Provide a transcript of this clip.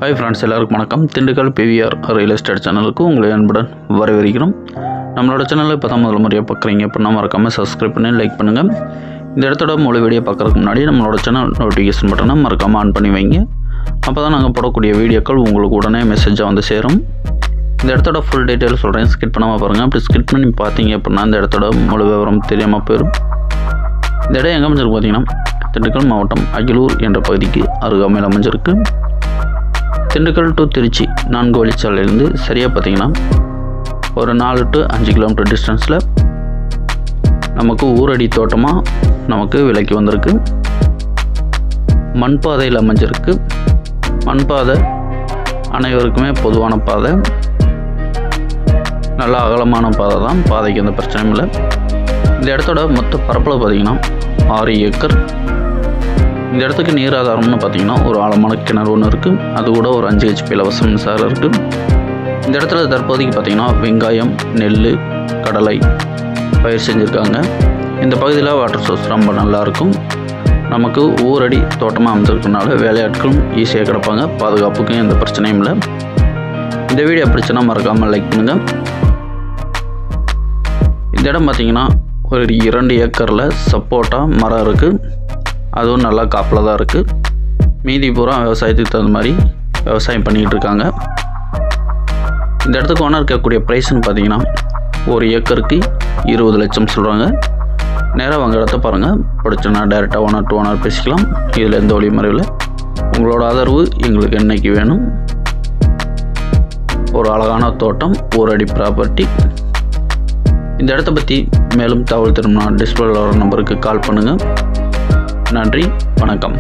Hi friends, எல்லாருக்கும் வணக்கம். Dindigul PVR real estate சேனலுக்கு உங்களை அன்புடன் வரவேற்கிறோம். நம்மளோட சேனலில் இப்போ தான் முதல் முறையாக பார்க்குறீங்க அப்படின்னா மறக்காமல் சப்ஸ்கிரைப் பண்ணி லைக் பண்ணுங்கள். இந்த இடத்தோட முழு வீடியோ பார்க்குறதுக்கு முன்னாடி நம்மளோட சேனல் நோட்டிஃபிகேஷன் பட்டனை மறக்காமல் ஆன் பண்ணி வைங்க. அப்போ தான் நாங்கள் போடக்கூடிய வீடியோக்கள் உங்களுக்கு உடனே மெசேஜாக வந்து சேரும். இந்த இடத்தோட ஃபுல் டீட்டெயில் சொல்கிறேன், ஸ்கிப் பண்ணாமல் பாருங்கள். அப்படி ஸ்கிப் பண்ணி பார்த்தீங்க அப்படின்னா இந்த இடத்தோட முழு விவரம் தெரியாமல் போயிடும். இந்த இடம் எங்கே அமைஞ்சிருக்கு பார்த்தீங்கன்னா திண்டுக்கல் மாவட்டம் அகிலூர் என்ற பகுதிக்கு அருகாமையில் அமைஞ்சிருக்கு. திண்டுக்கல் டு திருச்சி 4 வழிச்சாலையிலேருந்து சரியாக பார்த்தீங்கன்னா ஒரு 4 to 5 கிலோமீட்டர் டிஸ்டன்ஸில் நமக்கு ஊரடி தோட்டமாக நமக்கு விலைக்கு வந்திருக்கு. மண் பாதையில் அமைஞ்சிருக்கு. மண் பாதை அனைவருக்குமே பொதுவான பாதை, நல்ல அகலமான பாதை தான், பாதைக்கு எந்த பிரச்சனையும் இல்லை. இந்த இடத்தோட மொத்த பரப்பளவு பார்த்திங்கன்னா 6 ஏக்கர். இந்த இடத்துக்கு நீர் ஆதாரம்னு பார்த்திங்கன்னா ஒரு ஆழமான கிணறு ஒன்று இருக்குது. அது கூட ஒரு 5 HP இலவச மின்சாரம் இருக்குது. இந்த இடத்துல தற்போதைக்கு பார்த்திங்கன்னா வெங்காயம், நெல், கடலை பயிர் செஞ்சுருக்காங்க. இந்த பகுதியில் வாட்டர் சோர்ஸ் ரொம்ப நல்லாயிருக்கும். நமக்கு ஊரடி தோட்டமாக அமைஞ்சிருக்கனால வேலையாட்களும் ஈஸியாக கிடப்பாங்க. பாதுகாப்புக்கும் எந்த பிரச்சனையும் இல்லை. இந்த வீடியோ பிடிச்சுன்னா மறக்காமல் லைக் பண்ணுங்கள். இந்த இடம் பார்த்திங்கன்னா ஒரு 2 ஏக்கரில் சப்போட்டா மரம் இருக்குது. அதுவும் நல்லா காப்பில் தான் இருக்குது. மீதி பூரா விவசாயத்துக்கு தகுந்த மாதிரி விவசாயம் பண்ணிக்கிட்டு இருக்காங்க. இந்த இடத்துக்கு ஓனர் இருக்கக்கூடிய ப்ரைஸ்ன்னு பார்த்தீங்கன்னா 1 ஏக்கருக்கு 20 லட்சம் சொல்கிறாங்க. நேராக வாங்க இடத்த பாருங்கள். பிடிச்சோன்னா டைரெக்டாக ஓனர் டு ஓனர் பேசிக்கலாம். இதில் எந்த வழிமுறையில் உங்களோட ஆதரவு எங்களுக்கு என்றைக்கு வேணும். ஒரு அழகான தோட்டம், ஒரு அடி ப்ராப்பர்ட்டி. இந்த இடத்த பற்றி மேலும் தகவல் திரும்பினா டிஸ்பிளேல வர நம்பருக்கு கால் பண்ணுங்கள். நன்றி, வணக்கம்.